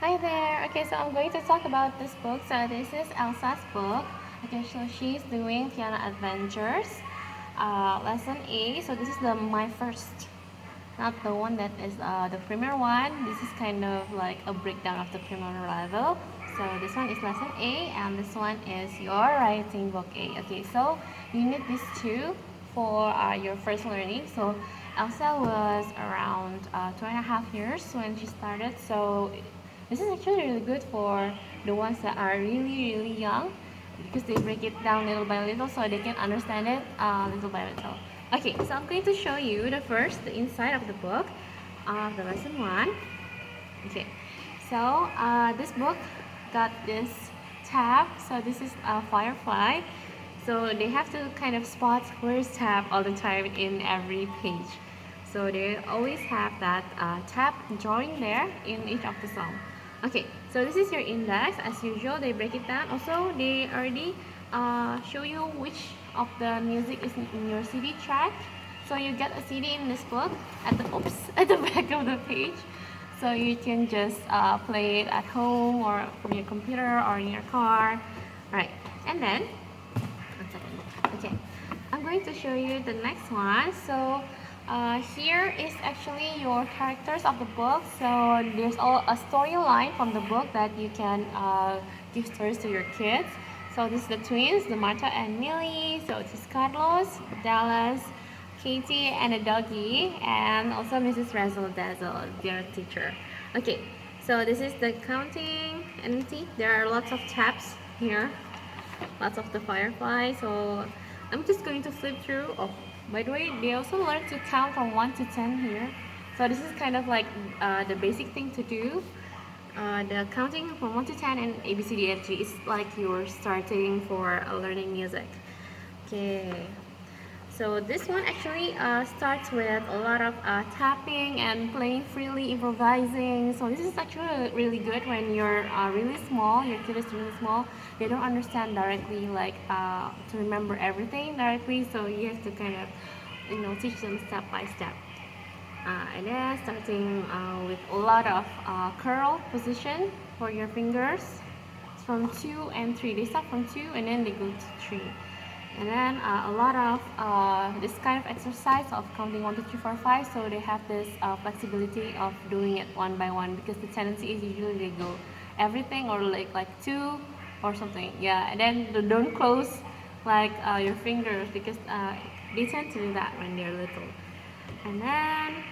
Hi there. Okay, so I'm going to talk about this book. So this is Elsa's book. Okay, so she's doing Tiana Adventures, lesson A. So this is the my first, not the one that is the premier one. This is kind of like a breakdown of the premier level. So this one is lesson A, and this one is your writing book A. Okay, so you need these two for your first learning. So Elsa was around 2.5 years when she started. So this is actually really good for the ones that are really young because they break it down little by little so they can understand it little by little. Okay, so I'm going to show you the inside of the book of the lesson one. Okay, so this book got this tab. So this is a firefly. So they have to kind of spot where's tab all the time in every page. So they always have that tab drawing there in each of the song. Okay, so this is your index. As usual, they break it down. Also, they already show you which of the music is in your CD track. So you get a CD in this book at the at the back of the page. So you can just play it at home or from your computer or in your car. Right, and then one second. Okay, I'm going to show you the next one. So here is actually your characters of the book. So there's all a storyline from the book that you can give stories to your kids. So this is the twins, the Marta and Millie. So this is Carlos, Dallas, Katie, and a doggy, and also Mrs. Razzle Dazzle, their teacher. Okay, so this is the counting, and see there are lots of tabs here, lots of the firefly. So I'm just going to flip through. Oh, by the way, they also learn to count from 1 to 10 here. So this is kind of like the basic thing to do. The counting from 1 to 10 and ABCDFG is like you're starting for learning music. Okay, so this one actually starts with a lot of tapping and playing freely, improvising. So this is actually really good when you're really small. Your kid is really small. They don't understand directly, like to remember everything directly. So you have to kind of, teach them step by step. And then starting with a lot of curl position for your fingers from 2 and 3. They start from 2 and then they go to 3. And then a lot of this kind of exercise of counting 1, 2, 3, 4, 5. So they have this flexibility of doing it one by one because the tendency is usually they go everything or like 2 or something. Yeah, and then they don't close like your fingers because they tend to do that when they're little. And then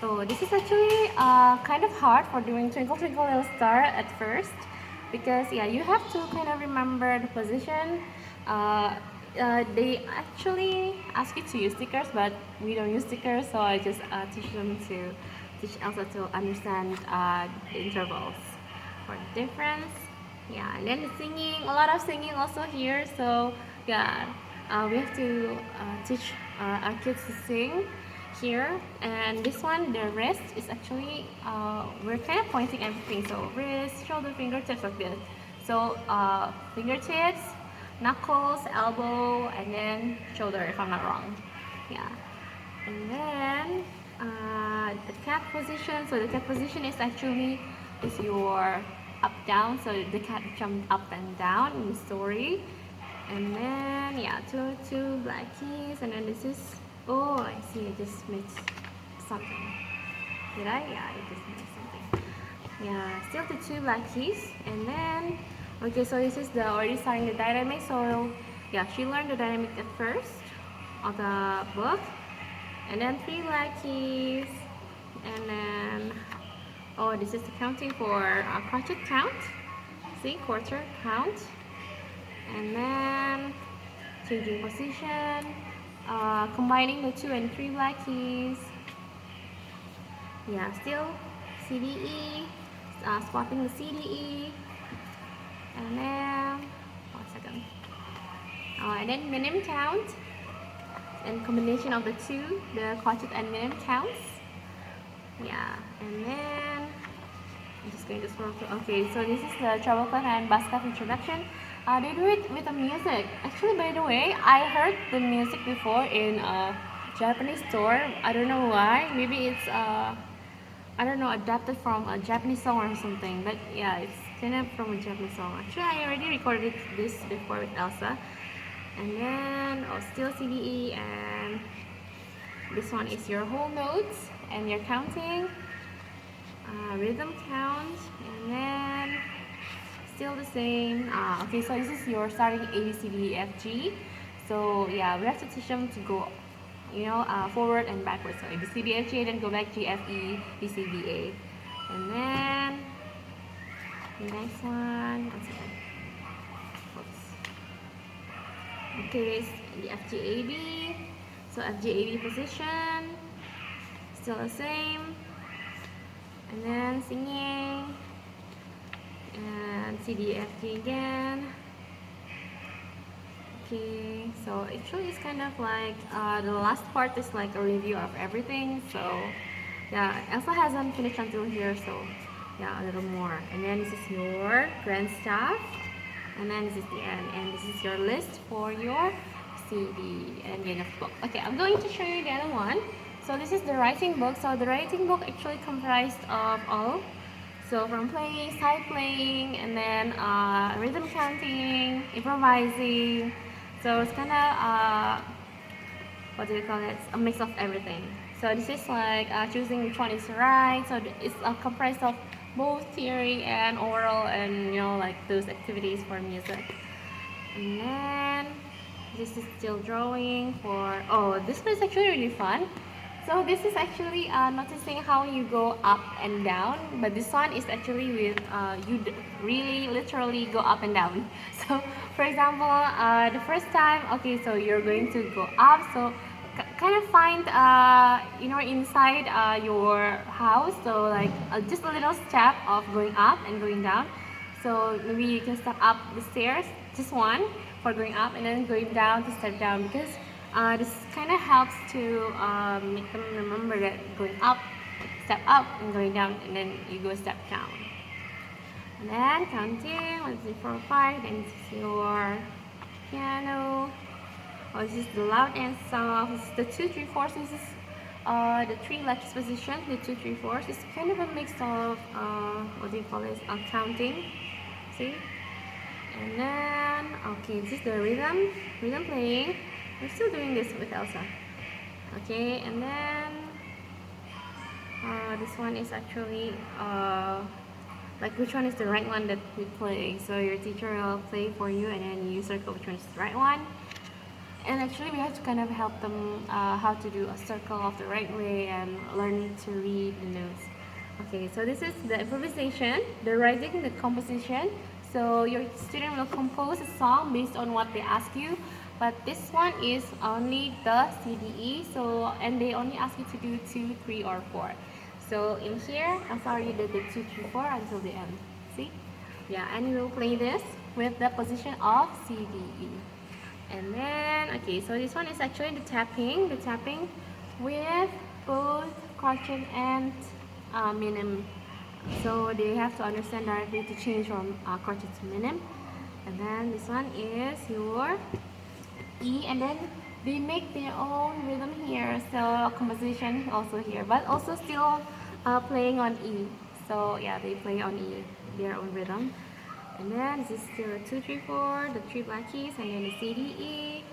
so this is actually kind of hard for doing Twinkle Twinkle Little Star at first because yeah, you have to kind of remember the position. They actually ask you to use stickers, but we don't use stickers, so I just teach Elsa to understand the intervals for the difference. Yeah, and then the singing, a lot of singing also here. So yeah, we have to teach our kids to sing here. And this one, the wrist is actually we're kind of pointing everything. So wrist, shoulder, fingertips like this. So fingertips, knuckles, elbow, and then shoulder if I'm not wrong. Yeah, and then the cat position. So the cat position is actually is your up down. So the cat jumped up and down in the story. And then yeah, two black keys, and then this is, oh, I see, I just missed something. Did I? Yeah, I just missed something. Yeah, still the two black keys, and then okay, so this is the already starting the dynamic. So yeah, she learned the dynamic at first of the book, and then three black keys, and then oh, this is the counting for a crochet count. See, quarter count, and then changing position, combining the 2 and 3 black keys. Yeah, still CDE, swapping the CDE, and then 1 second. And then minim count, and combination of the two, the crochet and minim counts. Yeah, and then I'm just going to scroll through. Okay, so this is the treble clef and bass clef introduction. They do it with the music. Actually, by the way, I heard the music before in a Japanese store. I don't know why. Maybe it's I don't know, adapted from a Japanese song or something, but yeah, it's kind of from a Japanese song. Actually, I already recorded this before with Elsa. And then, oh, still CDE, and this one is your whole notes and your counting, rhythm count, and then still the same. Okay, so this is your starting A, B, C, D, E, F, G. So yeah, we have to teach them to go, forward and backwards. So A, B, C, D, F, G, then go back G, F, E, B, C, D, A. And then the next one, one second. Oops. Okay, it's the F, G, A, B. So F, G, A, B position, still the same. And then singing, and C, D, F, G again. Okay, so actually it's kind of like the last part is like a review of everything. So yeah, Elsa hasn't finished until here, so yeah, a little more. And then this is your grand staff, and then this is the end, and this is your list for your CD and the end of the book. Okay, I'm going to show you the other one. So this is the writing book. So the writing book actually comprised of all. So from playing, side playing, and then rhythm counting, improvising. So it's kind of what do you call it? A mix of everything. So this is like choosing which one is right. So it's comprised of both theory and oral, and like those activities for music. And then this is still drawing for. Oh, this one is actually really fun. So this is actually noticing how you go up and down, but this one is actually with really literally go up and down. So for example, the first time, okay, so you're going to go up, so kind of find inside your house, so like just a little step of going up and going down. So maybe you can step up the stairs, just one for going up, and then going down to step down, because this kind of helps to make them remember that going up, step up, and going down, and then you go step down. And then counting 1, 2, 3, 4, 5. Then this is your piano. Oh, this is the loud and soft. This is the 2, 3, 4. So this is the 3 latches position. The 2, 3, 4. It's kind of a mix of what do you call this? Counting. See? And then okay, this is the rhythm playing. We're still doing this with Elsa. Okay, and then this one is actually like which one is the right one that we play. So your teacher will play for you, and then you circle which one is the right one. And actually we have to kind of help them how to do a circle of the right way and learning to read the notes. Okay, so this is the improvisation, the writing, the composition. So your student will compose a song based on what they ask you, but this one is only the CDE, so and they only ask you to do 2, 3, or 4. So in here, I'm sorry, you did the 2, 3, 4 until the end. See? Yeah, and you will play this with the position of CDE. And then, okay, so this one is actually the tapping with both quartet and minim. So they have to understand directly to change from quartet to minim. And then this one is your E, and then they make their own rhythm here. So composition also here, but also still playing on E. So yeah, they play on E, their own rhythm. And then this is still 2, 3, 4, the 3 black keys, and then the C, D, E.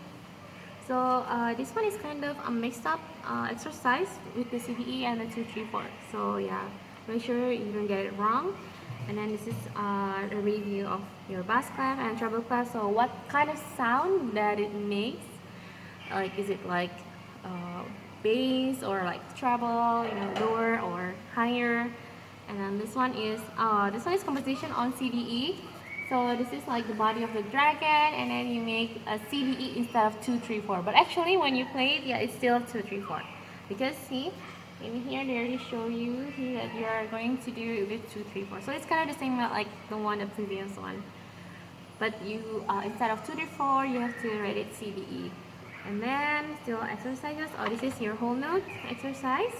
So this one is kind of a mixed up exercise with the C, D, E and the 2, 3, 4. So yeah, make sure you don't get it wrong. And then this is a review of your bass clef and treble clef. So what kind of sound that it makes? Like, is it like bass or like treble, lower or higher? And then this one is composition on CDE. So this is like the body of the dragon, and then you make a CDE instead of 2, 3, 4. But actually, when you play it, yeah, it's still 2, 3, 4. Because see, in here they already show you that you are going to do it with 2, 3, 4. So it's kind of the same like the previous one. But you instead of 2, 3, 4, you have to write it CDE. And then still exercises. Oh, this is your whole note exercise,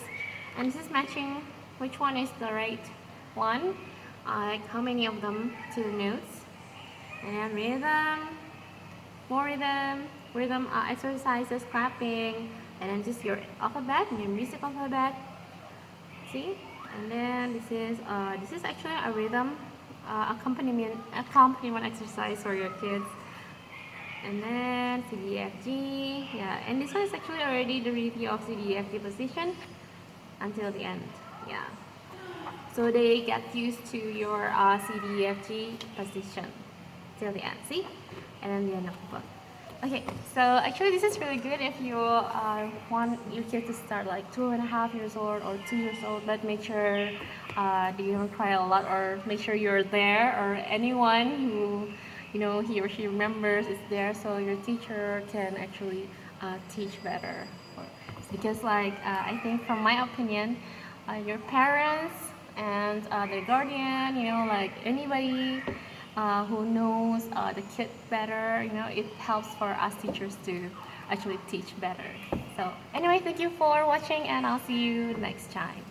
and this is matching which one is the right one, like how many of them to the notes. And then rhythm, more rhythm exercises, clapping, and then just your alphabet, your music alphabet. See? And then this is actually a rhythm accompaniment exercise for your kids. And then CDFG, yeah, and this one is actually already the review of CDFG position until the end, yeah. So they get used to your CDFG position till the end, see? And then the end of the book. Okay, so actually this is really good if you want your kid to start like 2.5 years old or 2 years old, but make sure they don't cry a lot, or make sure you're there, or anyone who he or she remembers is there, so your teacher can actually teach better. Because I think from my opinion, your parents and the guardian, like anybody who knows the kid better, it helps for us teachers to actually teach better. So anyway, thank you for watching, and I'll see you next time.